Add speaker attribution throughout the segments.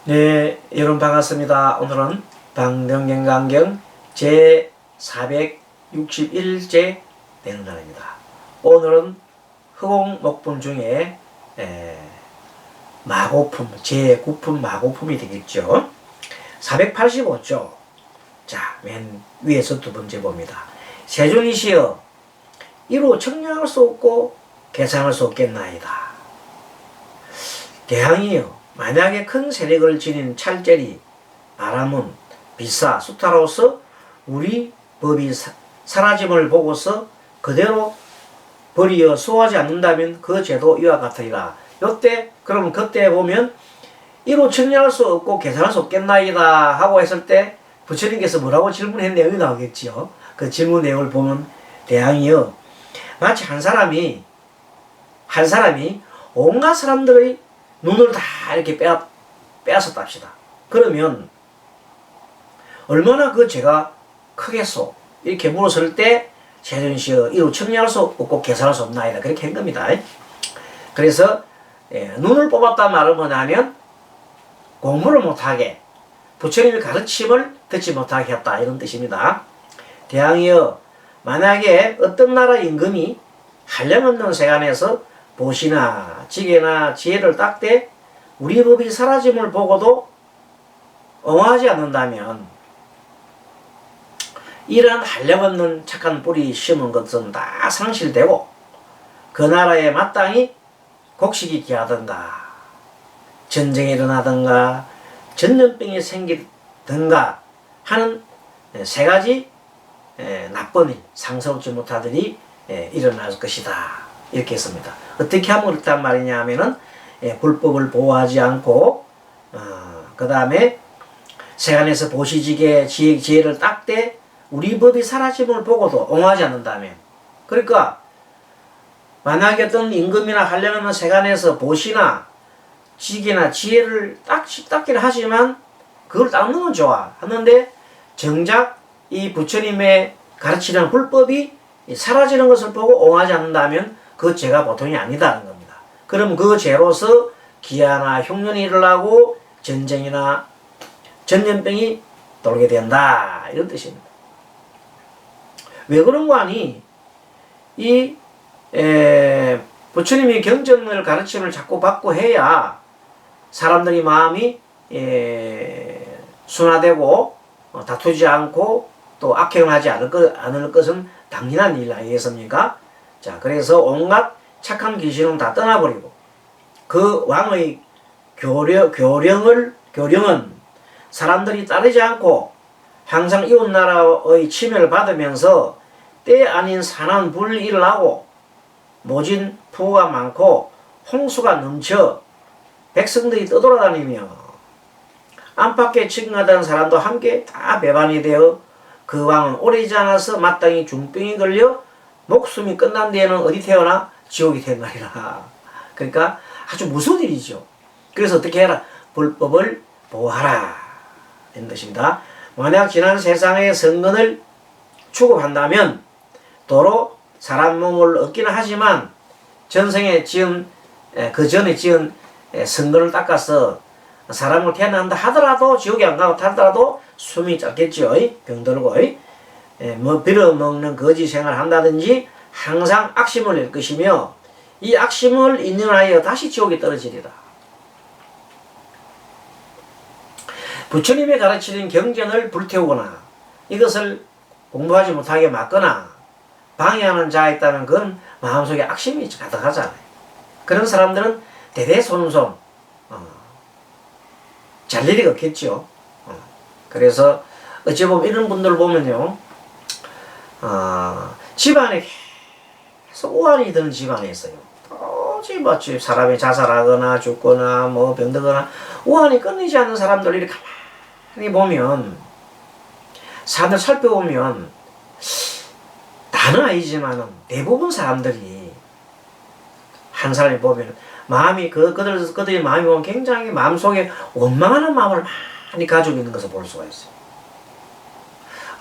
Speaker 1: 네, 여러분 반갑습니다. 오늘은 방명경강경 제461제 되는 날입니다. 오늘은 허공목품 중에 마고품, 제9품 마고품이 되겠죠. 485조. 자, 맨 위에서 두 번째 봅니다. 세존이시여, 이로 청량할 수 없고 계산할 수 없겠나이다. 대항이여, 만약에 큰 세력을 지닌 찰제리, 아람은, 비사, 수타로서 우리 법이 사라짐을 보고서 그대로 버리어 수호하지 않는다면 그 죄도 이와 같으리라. 그러면 그때 보면 이로 청량할 수 없고 계산할 수 없겠나이다 하고 했을 때 부처님께서 뭐라고 질문한 내용이 나오겠지요. 그 질문 내용을 보면 대항이여, 마치 한 사람이 온갖 사람들의 눈을 다 이렇게 빼앗았다 합시다. 그러면 얼마나 그 죄가 크겠소? 이렇게 물었을 때 세존시여, 이로 청량할 수 없고 계산할 수 없나이다. 그렇게 한 겁니다. 그래서 눈을 뽑았단 말은 뭐냐면 공부를 못하게, 부처님의 가르침을 듣지 못하게 했다, 이런 뜻입니다. 대항이여, 만약에 어떤 나라 임금이 한량없는 세간에서 보시나 지게나 지혜를 닦되 우리 법이 사라짐을 보고도 엉하지 않는다면 이러한 한량없는 착한 뿌리 심은 것은 다 상실되고 그 나라에 마땅히 곡식이 기하든가 전쟁이 일어나든가 전염병이 생기든가 하는 세 가지 나쁜 일, 상스럽지 못한 일이 일어날 것이다, 이렇게 했습니다. 어떻게 하면 그렇단 말이냐 하면은 불법을 보호하지 않고 그 다음에 세간에서 보시지게 지혜를 닦되 우리 법이 사라짐을 보고도 엉하지 않는다면, 그러니까 만약에 어떤 임금이나 한량없는 세간에서 보시나 지게나 지혜를 닦기를 하지만 그걸 닦는 건 좋아 하는데 정작 이 부처님의 가르치는 불법이 사라지는 것을 보고 엉하지 않는다면 그 죄가 보통이 아니다는 겁니다. 그럼 그 죄로서 기아나 흉년이 일어나고 전쟁이나 전염병이 돌게 된다, 이런 뜻입니다. 왜 그런 거 아니? 이 부처님이 경전을 가르침을 자꾸 받고 해야 사람들이 마음이 순화되고 다투지 않고 또 악행을 하지 않을 것은 당연한 일 아니겠습니까? 자, 그래서 온갖 착한 귀신은 다 떠나버리고 그 왕의 교령은 사람들이 따르지 않고 항상 이웃나라의 침해를 받으면서 때 아닌 산한 불이 일어나고 모진 부가 많고 홍수가 넘쳐 백성들이 떠돌아다니며 안팎에 직응하던 사람도 함께 다 배반이 되어 그 왕은 오래지 않아서 마땅히 중병이 걸려 목숨이 끝난 뒤에는 어디 태어나? 지옥이 태어나리라. 그러니까 아주 무서운 일이죠. 그래서 어떻게 해라? 불법을 보호하라, 이런 뜻입니다. 만약 지난 세상의 선근을 추구한다면 도로 사람 몸을 얻기는 하지만 전생에 그 전에 지은 선근을 닦아서 사람을 태어난다 하더라도 지옥에 안 가고 타더라도 숨이 짧겠죠. 병들고 빌어먹는 거지 생활을 한다든지 항상 악심을 낼 것이며 이 악심을 인연하여 다시 지옥에 떨어지리라. 부처님의 가르치는 경전을 불태우거나 이것을 공부하지 못하게 막거나 방해하는 자가 있다면 그건 마음속에 악심이 가득하잖아요. 그런 사람들은 대대손손 잘 일이 없겠죠. 그래서 어찌 보면 이런 분들 보면요, 집안에 계속 우환이 드는 집안에 있어요. 도저히 사람이 자살하거나 죽거나 뭐 병들거나 우환이 끊이지 않는 사람들 이렇게 가만히 보면, 사람들 살펴보면 다는 아니지만은 대부분 사람들이 한 사람이 보면 마음이 그들의 마음이 보면 굉장히 마음속에 원망하는 마음을 많이 가지고 있는 것을 볼 수가 있어요.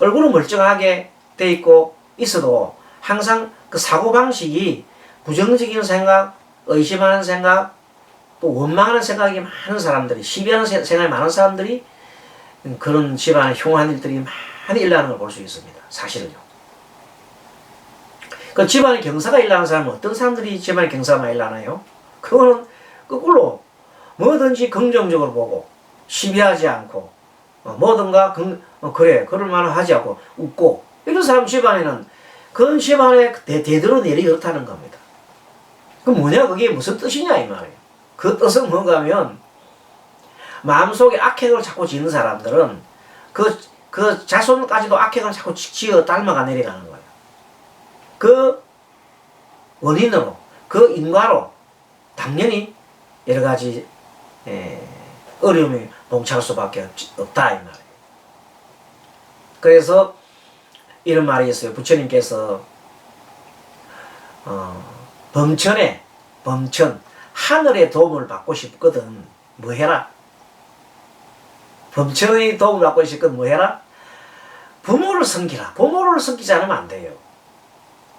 Speaker 1: 얼굴은 멀쩡하게 돼 있고 있어도 항상 그 사고방식이 부정적인 생각, 의심하는 생각, 또 원망하는 생각이 많은 사람들이, 시비하는 생각이 많은 사람들이 그런 집안에 흉한 일들이 많이 일어나는 걸 볼 수 있습니다. 사실은요. 그 집안에 경사가 일어나는 사람은 어떤 사람들이 집안에 경사가 많이 일어나요? 그거는 거꾸로 뭐든지 긍정적으로 보고 시비하지 않고 뭐든가 그래 그럴만한 하지 않고 웃고 이런 사람 집안에는 그런 집안에 대대로 내리 그렇다는 겁니다. 그럼 뭐냐 그게 무슨 뜻이냐 이 말이에요. 그 뜻은 뭔가 하면 마음속에 악행을 자꾸 지는 사람들은 그 자손까지도 악행을 자꾸 지어 닮아가 내려가는 거예요. 그 원인으로 그 인과로 당연히 여러 가지 어려움이 봉착할 수밖에 없다 이 말이에요. 그래서 이런 말이 있어요. 부처님께서 범천 하늘의 도움을 받고 싶거든 뭐 해라? 범천의 도움을 받고 싶거든 뭐 해라? 부모를 섬기라. 부모를 섬기지 않으면 안 돼요.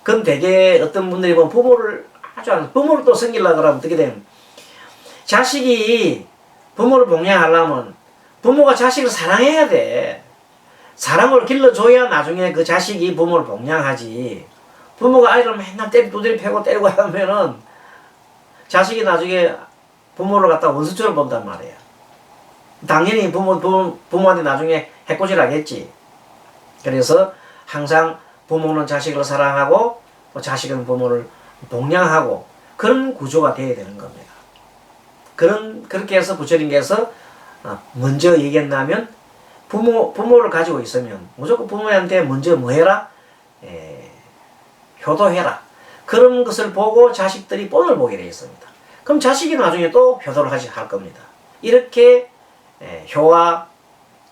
Speaker 1: 그럼 되게 어떤 분들이 보면 부모를 부모를 또 섬기려고 그러면 어떻게 되면 자식이 부모를 봉양하려면 부모가 자식을 사랑해야 돼. 사랑을 길러줘야 나중에 그 자식이 부모를 봉양하지. 부모가 아이를 맨날 두드리 패고 때리고 하면은 자식이 나중에 부모를 갖다 원수처럼 본단 말이야. 당연히 부모한테 나중에 해코지를 하겠지. 그래서 항상 부모는 자식을 사랑하고 자식은 부모를 봉양하고 그런 구조가 되어야 되는 겁니다. 그렇게 해서 부처님께서 먼저 얘기했다면 부모를 가지고 있으면 무조건 부모한테 먼저 뭐 해라? 효도해라. 그런 것을 보고 자식들이 본을 보게 되어 있습니다. 그럼 자식이 나중에 또 효도를 할 겁니다. 이렇게 효와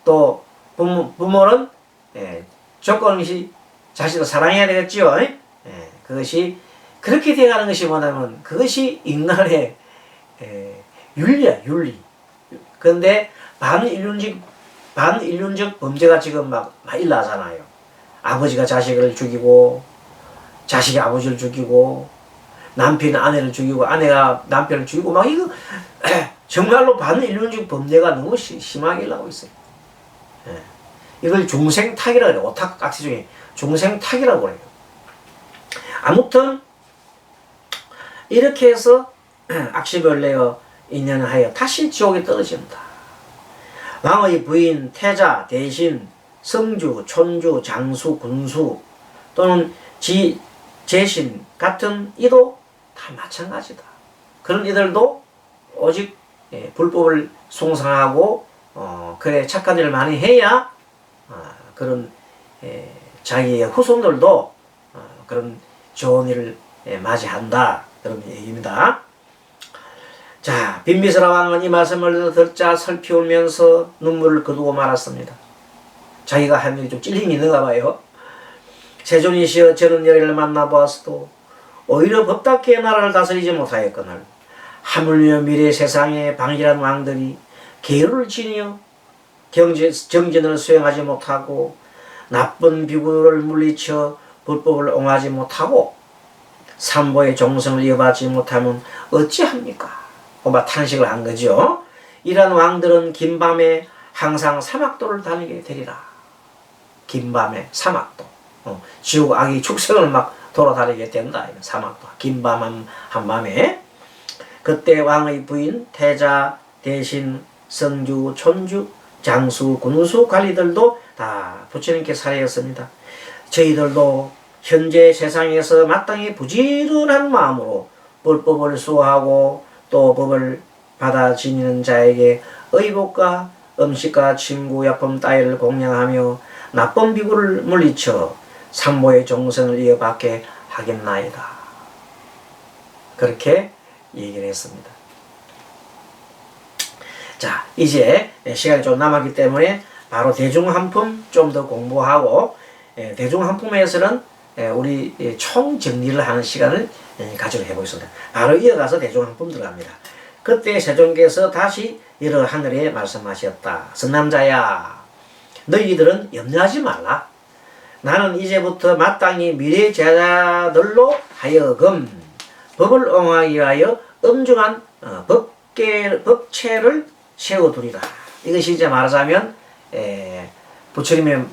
Speaker 1: 또 부모는 조건 없이 자식을 사랑해야 되겠지요. 그것이 그렇게 되어가는 것이 뭐냐면 그것이 인간의 윤리야, 윤리. 그런데 반인륜적 범죄가 지금 막 일어나잖아요. 아버지가 자식을 죽이고 자식이 아버지를 죽이고 남편이 아내를 죽이고 아내가 남편을 죽이고 막 이거 정말로 반인륜적 범죄가 너무 심하게 일어나고 있어요. 이걸 중생탁이라고 해요. 오탁 악시 중에 중생탁이라고 해요. 아무튼 이렇게 해서 악시벌레여 인연하여 다시 지옥에 떨어진다. 왕의 부인, 태자, 대신, 성주, 촌주, 장수, 군수 또는 제신 같은 이도 다 마찬가지다. 그런 이들도 오직 불법을 숭상하고 그래 착한 일을 많이 해야 그런 자기의 후손들도 그런 좋은 일을 맞이한다. 그런 얘기입니다. 자, 빈비스라 왕은 이 말씀을 듣자 슬피 울면서 눈물을 거두고 말았습니다. 자기가 한 일이 좀 찔림이 있는가 봐요. 세존이시여 저는 여리를 만나보았어도 오히려 법답게 나라를 다스리지 못하였거늘 하물며 미래 세상에 방일한 왕들이 계율을 지니어 정진을 수행하지 못하고 나쁜 비구를 물리쳐 불법을 옹하지 못하고 삼보의 종성을 이어받지 못하면 어찌합니까? 막 탄식을 한 거죠. 이런 왕들은 긴밤에 항상 사막도를 다니게 되리라. 긴밤에 사막도. 지옥 악의 축생을 막 돌아다니게 된다. 사막도. 긴밤 한밤에. 그때 왕의 부인, 태자, 대신, 성주, 촌주, 장수, 군수, 관리들도 다 부처님께 살해했습니다. 저희들도 현재 세상에서 마땅히 부지런한 마음으로 불법을 수호하고 또 법을 받아 지니는 자에게 의복과 음식과 친구, 약품 따위를 공양하며 나쁜 비구를 물리쳐 삼보의 종생을 이어받게 하겠나이다. 그렇게 얘기를 했습니다. 자, 이제 시간이 좀 남았기 때문에 바로 대중한품 좀 더 공부하고 대중한품에서는 우리 총 정리를 하는 시간을 가지고 해보겠습니다. 바로 이어가서 대중한품 들어갑니다. 그때 세존께서 다시 여러 하늘에 말씀하셨다. 선남자야, 너희들은 염려하지 말라. 나는 이제부터 마땅히 미래 제자들로 하여금 법을 옹하기 위하여 엄중한 법 법체를 세워두리라. 이것이 이제 말하자면 부처님의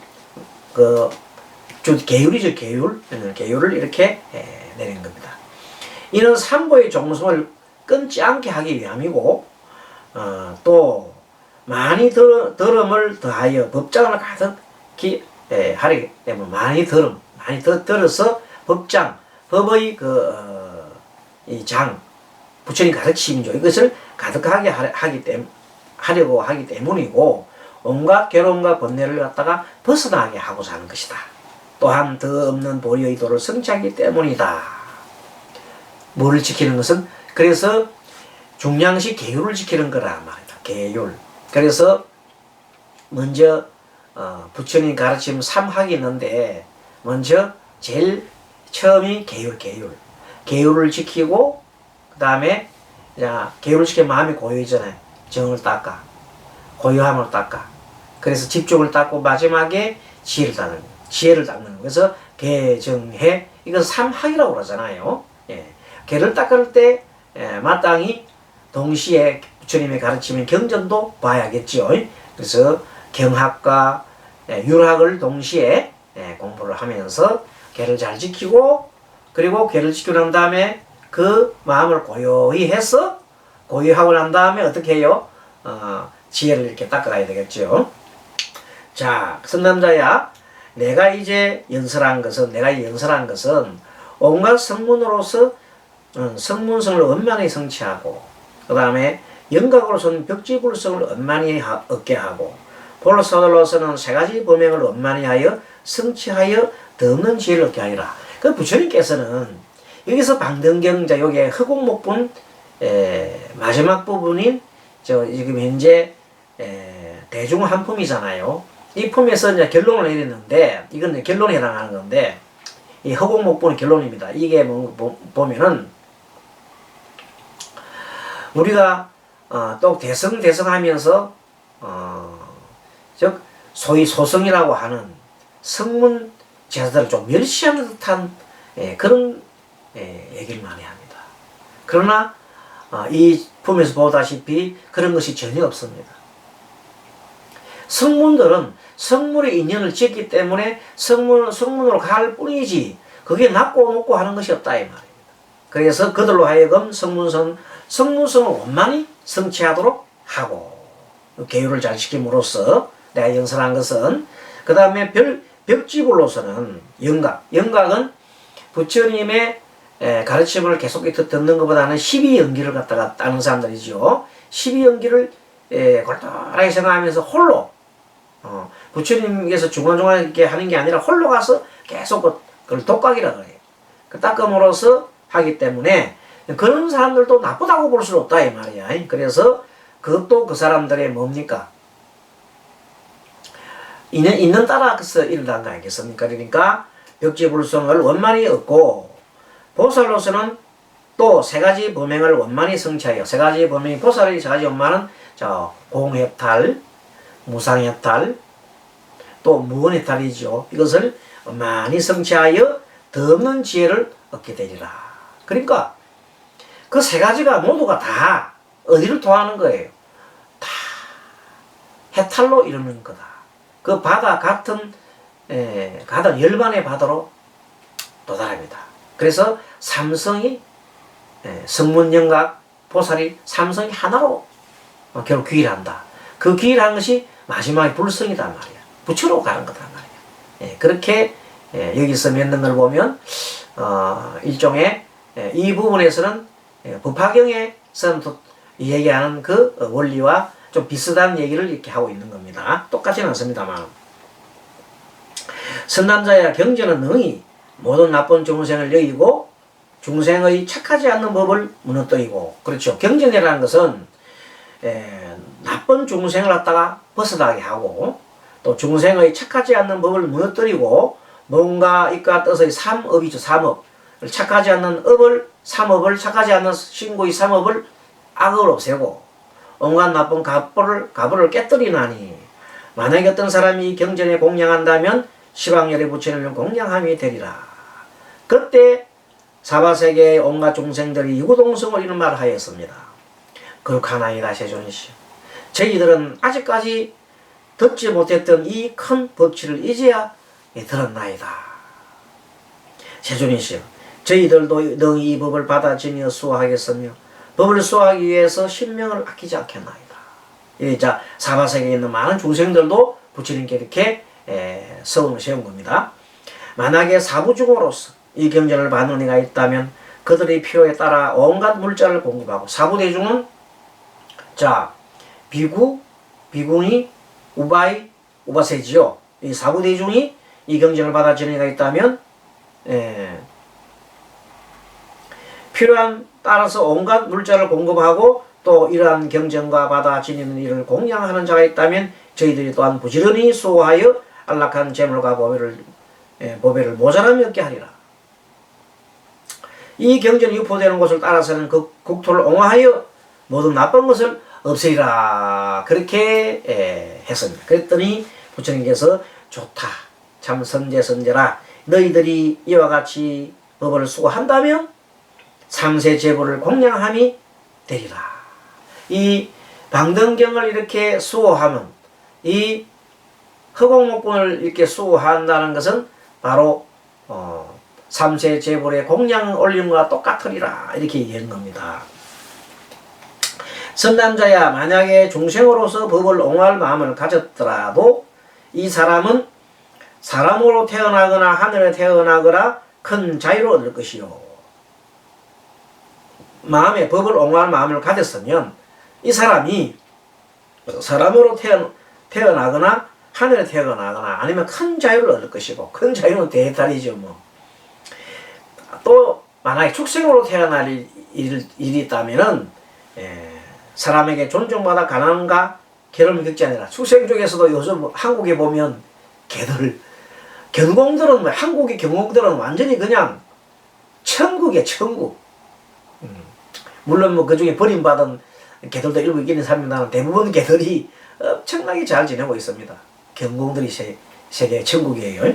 Speaker 1: 그 계율이죠. 계율을 이렇게 내린 겁니다. 이는 삼보의 종성을 끊지 않게 하기 위함이고 또 많이 들음을 더하여 법장을 가득히 하기 때문에 많이 들어서 법의 이 장, 부처님 가르침이죠. 이것을 가득하게 하려고 하기 때문이고 온갖 괴로움과 번뇌를 갖다가 벗어나게 하고자 하는 것이다. 또한 더 없는 보리의 도를 성취하기 때문이다. 뭐를 지키는 것은 그래서 중량식 계율을 지키는 거라 말이다. 계율. 그래서 먼저 부처님 가르침 3학이 있는데 먼저 제일 처음이 계율을 지키고 그 다음에 계율을 지키면 마음이 고요해지잖아요. 정을 닦아 고요함을 닦아 그래서 집중을 닦고 마지막에 지혜를 닦는 거예요. 그래서 개정해 이건 3학이라고 그러잖아요. 개를 닦을 때 마땅히 동시에 부처님의 가르치면 경전도 봐야겠죠. 그래서 경학과 율학을 동시에 공부를 하면서 개를 잘 지키고 그리고 개를 지키고 난 다음에 그 마음을 고요히 해서 고요하고 난 다음에 어떻게 해요? 지혜를 이렇게 닦아가야 되겠죠. 자, 선남자야, 내가 연설한 것은 온갖 성문으로서 성문성을 원만히 성취하고 그 다음에 영각으로서는 벽지불성을 원만히 얻게 하고 볼로서들로서는 세 가지 범행을 원만히 하여 성취하여 더 없는 지혜를 얻게 하리라. 그 부처님께서는 여기서 방등경자 요게 허공목분 마지막 부분인 지금 현재 대중 한 품이잖아요. 이 품에서 이제 결론을 내리는데 이건 결론에 해당하는 건데 이 허공목분의 결론입니다. 이게 보면은 우리가 또 대성하면서 즉 소위 소성이라고 하는 성문 제사들을 좀 멸시하는 듯한 그런 얘기를 많이 합니다. 그러나 이 품에서 보다시피 그런 것이 전혀 없습니다. 성문들은 성문의 인연을 지었기 때문에 성문으로 갈 뿐이지 그게 낮고 높고 하는 것이 없다 이 말입니다. 그래서 그들로 하여금 성문성을 원만히 성취하도록 하고 계율을 잘 지킴으로써 내가 연설한 것은 그 다음에 벽지불로서는 영각은 부처님의 가르침을 계속 듣는 것보다는 12연기를 갖다가 따는 사람들이죠. 12연기를 골똘하게 생각하면서 홀로 부처님께서 중간중간에 이렇게 하는 게 아니라 홀로 가서 계속 그걸 독각이라 그래요. 그 닦음으로써 하기 때문에 그런 사람들도 나쁘다고 볼 수는 없다 이 말이야. 그래서 그것도 그 사람들의 뭡니까? 있는 따라서 일어난 거 아니겠습니까? 그러니까 벽지불성을 원만히 얻고 보살로서는 또 세 가지 범행을 원만히 성취하여 세 가지 범행 보살의 세 가지 원만은 공해탈, 무상해탈, 또 무언해탈이죠. 이것을 원만히 성취하여 더 없는 지혜를 얻게 되리라. 그러니까 그 세 가지가 모두가 다 어디를 통하는 거예요? 다 해탈로 이루는 거다. 그 바다 같은 열반의 바다로 도달합니다. 그래서 삼성이 성문영각 보살이 삼성이 하나로 결국 귀일한다. 그 귀일한 것이 마지막에 불성이다 말이야. 부처로 가는 거다 말이야. 그렇게 여기서 맺는 걸 보면 일종의 이 부분에서는 법화경에서는 얘기하는 그 원리와 좀 비슷한 얘기를 이렇게 하고 있는 겁니다. 똑같지는 않습니다만 선남자야 경전은 능히 모든 나쁜 중생을 여기고 중생의 착하지 않는 법을 무너뜨리고 그렇죠. 경전이라는 것은 나쁜 중생을 갖다가 벗어나게 하고 또 중생의 착하지 않는 법을 무너뜨리고 뭔가 이과 뜻의 삼업이죠. 삼업 착하지 않는 삼업을 착하지 않는 신고의 삼업을 악을 없애고 온갖 나쁜 가부를 깨뜨리나니 만약에 어떤 사람이 이 경전에 공양한다면 시방열의 부처님을 공양함이 되리라. 그때 사바세계의 온갖 중생들이 유구동성을 이런 말을 하였습니다. 거룩하나이다 세존이시여. 저희들은 아직까지 듣지 못했던 이 큰 법치를 이제야 들었나이다. 세존이시여, 저희들도 능히 이 법을 받아지며 수호하겠으며 법을 수호하기 위해서 신명을 아끼지 않겠나이다. 자, 사바세계에 있는 많은 중생들도 부처님께 이렇게 서원을 세운 겁니다. 만약에 사부중으로서 이 경전을 받는 이가 있다면 그들의 필요에 따라 온갖 물자를 공급하고, 사부대중은 자, 비구, 비구니, 우바이, 우바세지요. 이 사부대중이 이 경전을 받아지는 이가 있다면 필요한 따라서 온갖 물자를 공급하고 또 이러한 경전과 받아 지니는 일을 공양하는 자가 있다면 저희들이 또한 부지런히 수호하여 안락한 재물과 보배를 모자람이 없게 하리라. 이 경전이 유포되는 곳을 따라서는 그 국토를 옹호하여 모든 나쁜 것을 없애리라. 그렇게 했습니다. 그랬더니 부처님께서 좋다. 참 선제라. 너희들이 이와 같이 법을 수호한다면 삼세 제보를 공양함이 되리라. 이 방등경을 이렇게 수호하면, 이 허공목본을 이렇게 수호한다는 것은 바로 삼세 제불의 공양 올림과 똑같으리라. 이렇게 얘기하는 겁니다. 선남자야, 만약에 중생으로서 법을 옹호할 마음을 가졌더라도 이 사람은 사람으로 태어나거나 하늘에 태어나거나 큰 자유를 얻을 것이요. 마음에 법을 옹호할 마음을 가졌으면 이 사람이 사람으로 태어나거나 하늘에 태어나거나 아니면 큰 자유를 얻을 것이고, 큰 자유는 대탈이죠. 또 만약에 축생으로 태어날 일이 있다면은 사람에게 존중받아 가난과 괴로움을 겪지 아니라, 축생 중에서도 요즘 한국에 보면 경공들은 한국의 경공들은 완전히 그냥 천국이에요. 천국. 물론 그 중에 버림받은 개들도 일부 있기는 합니다만 대부분 개들이 엄청나게 잘 지내고 있습니다. 경공들이 세계의 천국이에요.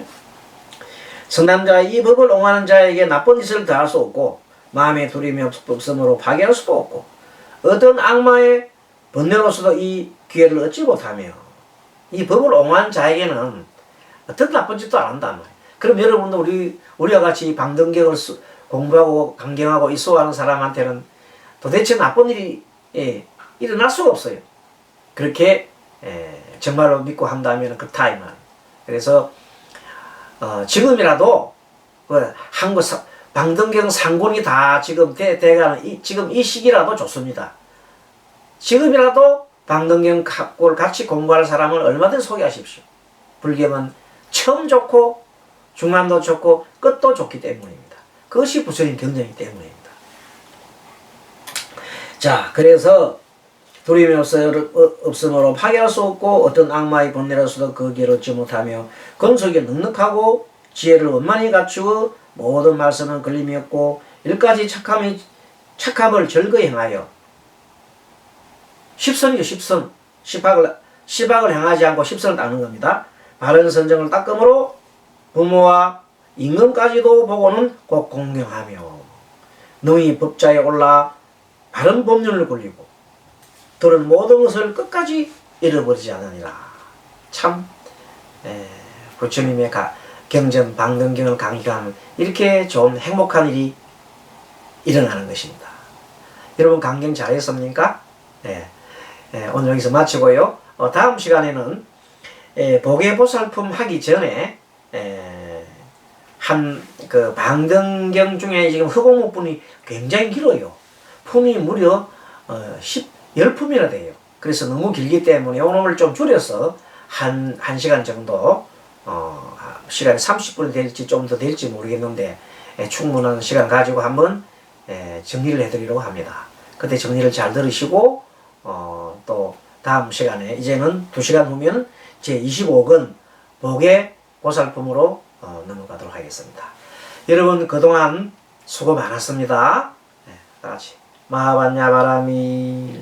Speaker 1: 성남자, 이 법을 옹호하는 자에게 나쁜 짓을 더할 수 없고 마음에 두려움이 없으므로 파괴할 수도 없고 어떤 악마의 번뇌로서도 이 기회를 얻지 못하며, 이 법을 옹호하는 자에게는 어떤 나쁜 짓도 안 한단 말이에요. 그럼 여러분도 우리와 같이 방등경을 공부하고 강경하고 이수하는 사람한테는 도대체 나쁜 일이 일어날 수가 없어요. 그렇게 정말로 믿고 한다면 그렇다 이 말. 그래서 지금이라도 한국 방등경 상군이 다 지금 돼가는 지금 이 시기라도 좋습니다. 지금이라도 방등경 학고를 같이 공부할 사람을 얼마든지 소개하십시오. 불경은 처음 좋고 중간도 좋고 끝도 좋기 때문입니다. 그것이 부처님 경전이기 때문입니다. 자, 그래서 두려움이 없으므로 파괴할 수 없고 어떤 악마의 번뇌로서도 그 길을 얻지 못하며 건속이 넉넉하고 지혜를 원만히 갖추어 모든 말씀은 걸림이 없고 일까지 착함을 즐거이 행하여 십선이요, 십선. 시박을 행하지 않고 십선을 닦는 겁니다. 바른 선정을 닦음으로 부모와 임금까지도 보고는 꼭 공경하며 능히 법자에 올라 바른 법륜을 굴리고 들은 모든 것을 끝까지 잃어버리지 않으니라. 참 부처님의 경전 방등경을 강의하면 이렇게 좋은 행복한 일이 일어나는 것입니다. 여러분 강경 잘했습니까? 오늘 여기서 마치고요. 다음 시간에는 보계보살품 하기 전에 그 방등경 중에 지금 허공목분이 굉장히 길어요. 품이 무려 10품이나 돼요. 그래서 너무 길기 때문에 오늘 좀 줄여서 한 시간 정도 시간이 30분이 될지 좀 더 될지 모르겠는데 충분한 시간 가지고 한번 정리를 해드리려고 합니다. 그때 정리를 잘 들으시고 또 다음 시간에 이제는 2시간 후면 제 25권 복의 보살품으로 넘어가도록 하겠습니다. 여러분 그동안 수고 많았습니다. 다같이 마하반야바라밀